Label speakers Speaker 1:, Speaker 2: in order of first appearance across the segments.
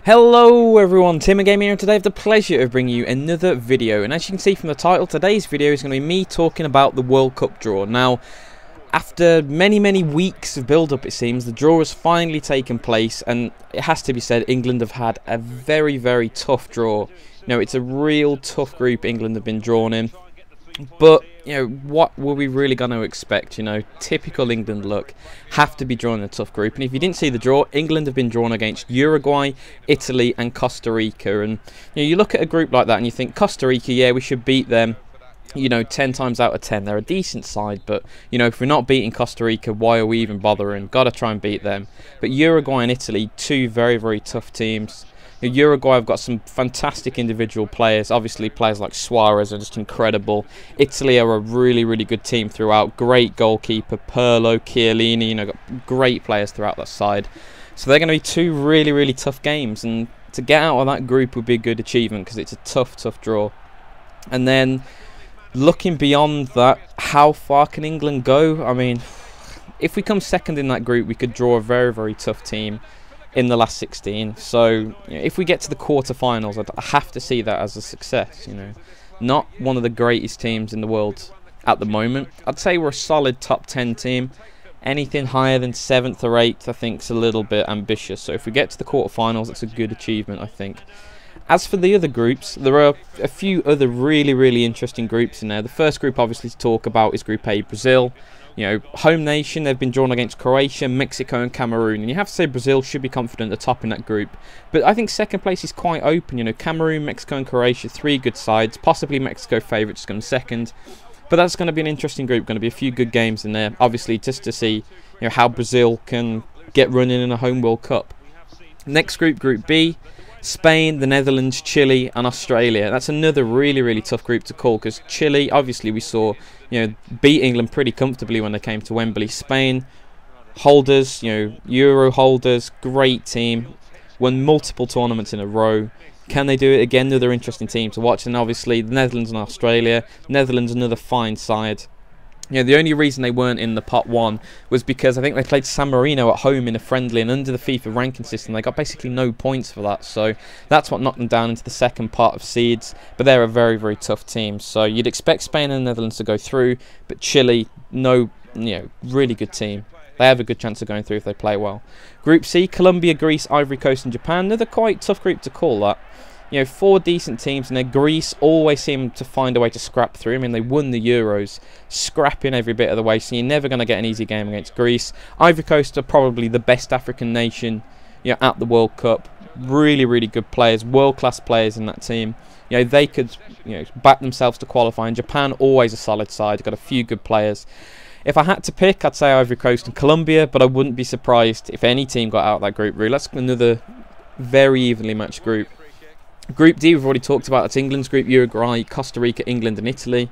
Speaker 1: Hello everyone, Tmmgamer here, and today I have the pleasure of bringing you another video. And as you can see from the title, today's video is going to be me talking about the World Cup draw. Now, after many weeks of build-up, it seems, the draw has finally taken place, and it has to be said, England have had a very tough draw. You know, it's a real tough group England have been drawn in. But, you know, what were we really going to expect? You know, typical England look, have to be drawn in a tough group. And if you didn't see the draw, England have been drawn against Uruguay, Italy and Costa Rica. And, you know, you look at a group like that and you think, Costa Rica, yeah, we should beat them. You know, 10 times out of 10, they're a decent side. But, you know, if we're not beating Costa Rica, why are we even bothering? Got to try and beat them. But Uruguay and Italy, two very tough teams. Uruguay have got some fantastic individual players. Obviously, players like Suarez are just incredible. Italy are a really good team throughout. Great goalkeeper, Pirlo, Chiellini. You know, got great players throughout that side. So they're going to be two really tough games. And to get out of that group would be a good achievement because it's a tough draw. And then looking beyond that, how far can England go? I mean, if we come second in that group, we could draw a very tough team in the last 16. So, you know, if we get to the quarterfinals, I have to see that as a success. You know, not one of the greatest teams in the world at the moment. I'd say we're a solid top 10 team. Anything higher than 7th or 8th, I think, is a little bit ambitious. So if we get to the quarterfinals, it's a good achievement, I think. As for the other groups, there are a few other really interesting groups in there. The first group, obviously, to talk about is Group A, Brazil. You know, home nation, they've been drawn against Croatia, Mexico and Cameroon. And you have to say Brazil should be confident at the top in that group. But I think second place is quite open. You know, Cameroon, Mexico and Croatia, three good sides. Possibly Mexico favourites to come second. But that's going to be an interesting group. Going to be a few good games in there. Obviously, just to see, you know, how Brazil can get running in a home World Cup. Next group, Group B. Spain, the Netherlands, Chile and Australia. That's another really tough group to call because Chile, obviously we saw, you know, beat England pretty comfortably when they came to Wembley. Spain, holders, you know, Euro holders, great team, won multiple tournaments in a row. Can they do it again? Another interesting team to watch. And obviously the Netherlands and Australia. Netherlands, another fine side. You know, the only reason they weren't in the pot 1 was because I think they played San Marino at home in a friendly, and under the FIFA ranking system they got basically no points for that. So that's what knocked them down into the second pot of seeds. But they're a very tough team. So you'd expect Spain and the Netherlands to go through, but Chile, no, you know, really good team. They have a good chance of going through if they play well. Group C, Colombia, Greece, Ivory Coast and Japan. Another quite tough group to call that. You know, 4 decent teams, and then Greece always seem to find a way to scrap through. I mean, they won the Euros, scrapping every bit of the way, so you're never going to get an easy game against Greece. Ivory Coast are probably the best African nation, you know, at the World Cup. Really good players, world-class players in that team. You know, they could, you know, back themselves to qualify. And Japan, always a solid side, got a few good players. If I had to pick, I'd say Ivory Coast and Colombia, but I wouldn't be surprised if any team got out of that group, really. That's another very evenly matched group. Group D, we've already talked about. It's England's group, Uruguay, Costa Rica, England and Italy.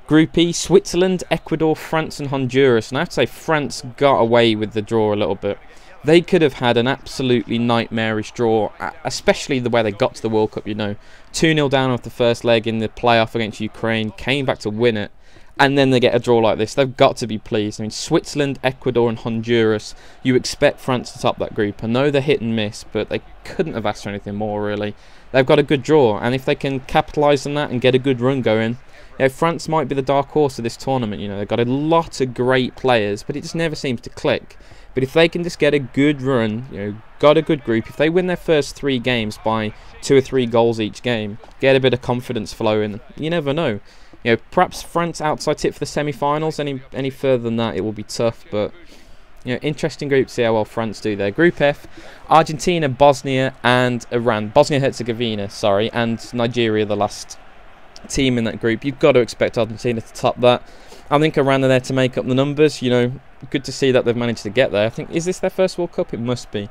Speaker 1: Group E, Switzerland, Ecuador, France and Honduras. And I have to say France got away with the draw a little bit. They could have had an absolutely nightmarish draw, especially the way they got to the World Cup, you know. 2-0 down off the first leg in the playoff against Ukraine, came back to win it. And then they get a draw like this. They've got to be pleased. I mean, Switzerland, Ecuador and Honduras, you expect France to top that group. I know they're hit and miss, but they couldn't have asked for anything more, really. They've got a good draw, and if they can capitalise on that and get a good run going, you know, France might be the dark horse of this tournament. You know, they've got a lot of great players, but it just never seems to click. But if they can just get a good run, you know, got a good group, if they win their first 3 games by 2 or 3 goals each game, get a bit of confidence flowing, you never know. You know, perhaps France outside tip for the semi-finals. Any further than that, it will be tough. But, you know, interesting group to see how well France do there. Group F, Argentina, Bosnia and Iran. Bosnia-Herzegovina, sorry, and Nigeria, the last team in that group. You've got to expect Argentina to top that. I think Iran are there to make up the numbers. You know, good to see that they've managed to get there. I think, is this their first World Cup? It must be.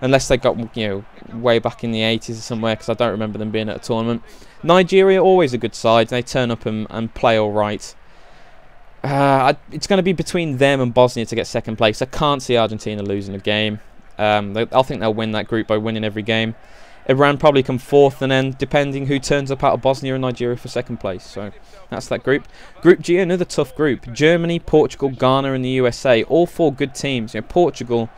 Speaker 1: Unless they got, you know, way back in the 80s or somewhere, because I don't remember them being at a tournament. Nigeria, always a good side. They turn up and play all right. It's going to be between them and Bosnia to get second place. I can't see Argentina losing a game. I think they'll win that group by winning every game. Iran probably come 4th, and then depending who turns up out of Bosnia and Nigeria for second place. So that's that group. Group G, another tough group. Germany, Portugal, Ghana and the USA. All 4 good teams. You know, Portugal,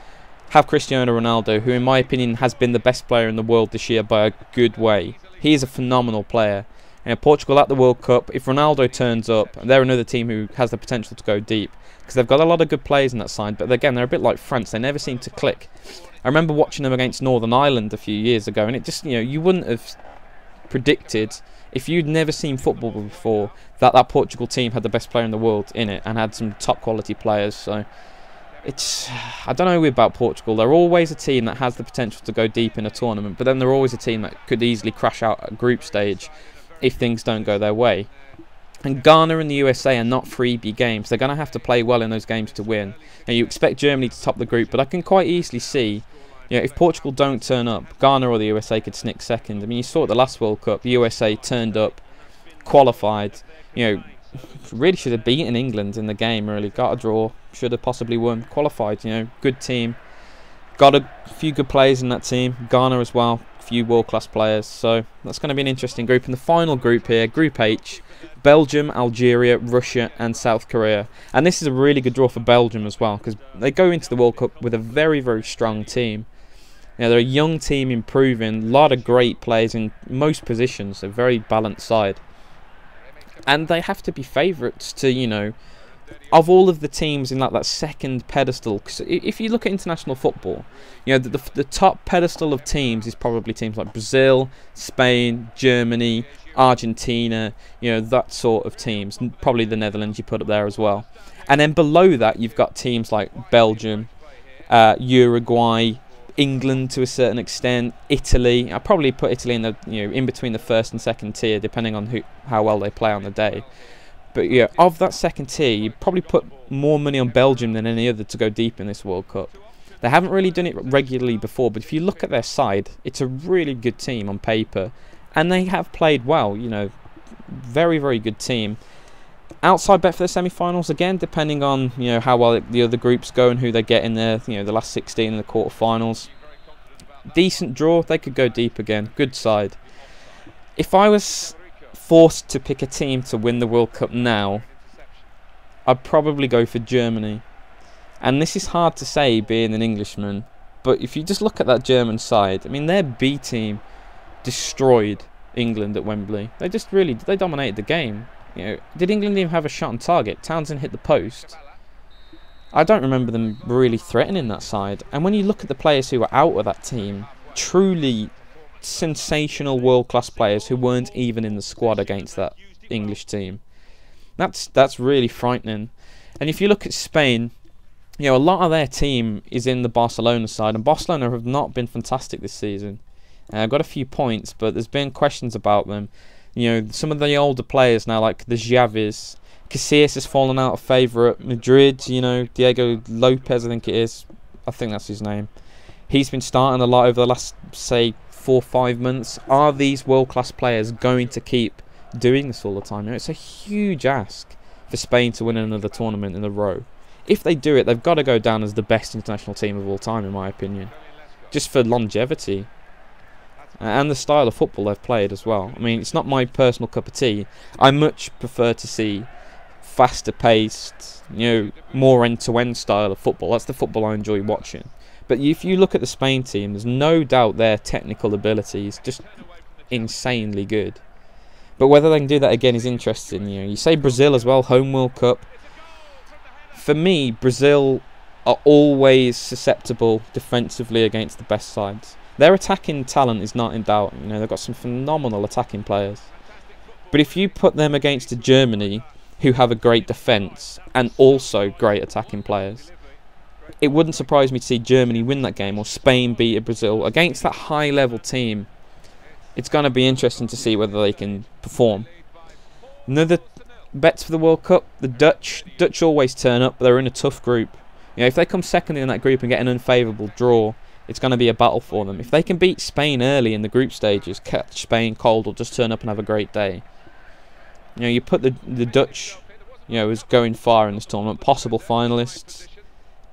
Speaker 1: have Cristiano Ronaldo, who in my opinion has been the best player in the world this year by a good way. He is a phenomenal player. And Portugal at the World Cup, if Ronaldo turns up, they're another team who has the potential to go deep, because they've got a lot of good players in that side, but again, they're a bit like France. They never seem to click. I remember watching them against Northern Ireland a few years ago, and it just, you wouldn't have predicted, if you'd never seen football before, that that Portugal team had the best player in the world in it and had some top quality players. So it's, I don't know about Portugal. They're always a team that has the potential to go deep in a tournament, but then they're always a team that could easily crash out at group stage if things don't go their way. And Ghana and the USA are not freebie games. They're going to have to play well in those games to win. Now, you expect Germany to top the group, but I can quite easily see, if Portugal don't turn up, Ghana or the USA could sneak second. I mean, you saw at the last World Cup, the USA turned up, qualified, really should have beaten England in the game, really. Got a draw, should have possibly won, qualified, good team. Got a few good players in that team. Ghana as well, a few world-class players. So that's going to be an interesting group. And the final group here, Group H, Belgium, Algeria, Russia and South Korea. And this is a really good draw for Belgium as well, because they go into the World Cup with a very, very strong team. They're a young team improving, a lot of great players in most positions, a very balanced side. And they have to be favourites to, of all of the teams in that second pedestal. Because if you look at international football, the top pedestal of teams is probably teams like Brazil, Spain, Germany, Argentina, that sort of teams. Probably the Netherlands you put up there as well. And then below that, you've got teams like Belgium, Uruguay, England to a certain extent, Italy. I probably put Italy in the in between the first and second tier, depending on how well they play on the day. But of that second tier, you probably put more money on Belgium than any other to go deep in this World Cup. They haven't really done it regularly before, but if you look at their side, it's a really good team on paper, and they have played well. Very, very good team. Outside bet for the semi-finals again, depending on how well the other groups go and who they get in there. The last 16 in the quarterfinals. Decent draw. They could go deep again. Good side. If I was forced to pick a team to win the World Cup now, I'd probably go for Germany. And this is hard to say being an Englishman, but if you just look at that German side, I mean, their B team destroyed England at Wembley. They dominated the game. Did England even have a shot on target? Townsend hit the post. I don't remember them really threatening that side. And when you look at the players who were out of that team, truly sensational world-class players who weren't even in the squad against that English team. That's really frightening. And if you look at Spain, a lot of their team is in the Barcelona side, and Barcelona have not been fantastic this season. I've got a few points, but there's been questions about them. Some of the older players now, like the Xavis, Casillas has fallen out of favour at Madrid. Diego Lopez, I think it is. I think that's his name. He's been starting a lot over the last, say, 4 or 5 months. Are these world-class players going to keep doing this all the time? It's a huge ask for Spain to win another tournament in a row. If they do it, they've got to go down as the best international team of all time, in my opinion. Just for longevity. And the style of football they've played as well. I mean, it's not my personal cup of tea. I much prefer to see faster paced, more end-to-end style of football. That's the football I enjoy watching. But if you look at the Spain team, there's no doubt their technical ability is just insanely good. But whether they can do that again is interesting. You say Brazil as well, home World Cup. For me, Brazil are always susceptible defensively against the best sides. Their attacking talent is not in doubt. They've got some phenomenal attacking players. But if you put them against a Germany who have a great defence and also great attacking players, it wouldn't surprise me to see Germany win that game or Spain beat Brazil against that high-level team. It's going to be interesting to see whether they can perform. Another bets for the World Cup, the Dutch. Dutch always turn up, but they're in a tough group. If they come second in that group and get an unfavourable draw, it's going to be a battle for them. If they can beat Spain early in the group stages, catch Spain cold, or just turn up and have a great day. You put the Dutch, as going far in this tournament, possible finalists.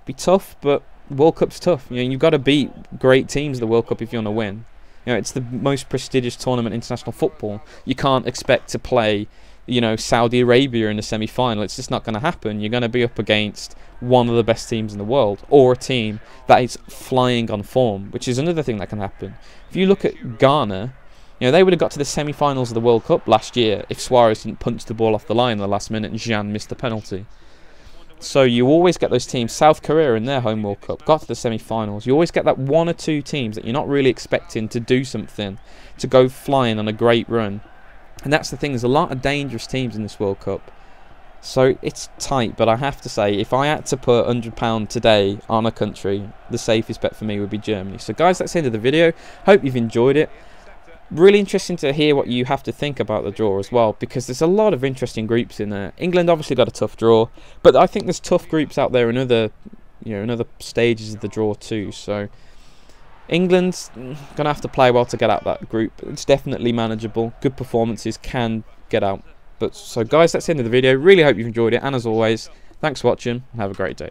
Speaker 1: Be tough, but World Cup's tough. You've got to beat great teams in the World Cup if you want to win. It's the most prestigious tournament in international football. You can't expect to play, you know, Saudi Arabia in the semi-final. It's just not going to happen. You're going to be up against one of the best teams in the world, or a team that is flying on form, which is another thing that can happen. If you look at Ghana, you know, they would have got to the semi-finals of the World Cup last year if Suarez didn't punch the ball off the line in the last minute and Jean missed the penalty. So you always get those teams. South Korea in their home World Cup got to the semi-finals. You always get that one or two teams that you're not really expecting to do something, to go flying on a great run. And that's the thing, there's a lot of dangerous teams in this World Cup. So it's tight, but I have to say, if I had to put £100 today on a country, the safest bet for me would be Germany. So guys, that's the end of the video. Hope you've enjoyed it. Really interesting to hear what you have to think about the draw as well, because there's a lot of interesting groups in there. England obviously got a tough draw, but I think there's tough groups out there in other, you know, in other stages of the draw too. So England's gonna have to play well to get out that group. It's definitely manageable. Good performances can get out. But so guys, that's the end of the video. Really hope you've enjoyed it, and as always, thanks for watching and have a great day.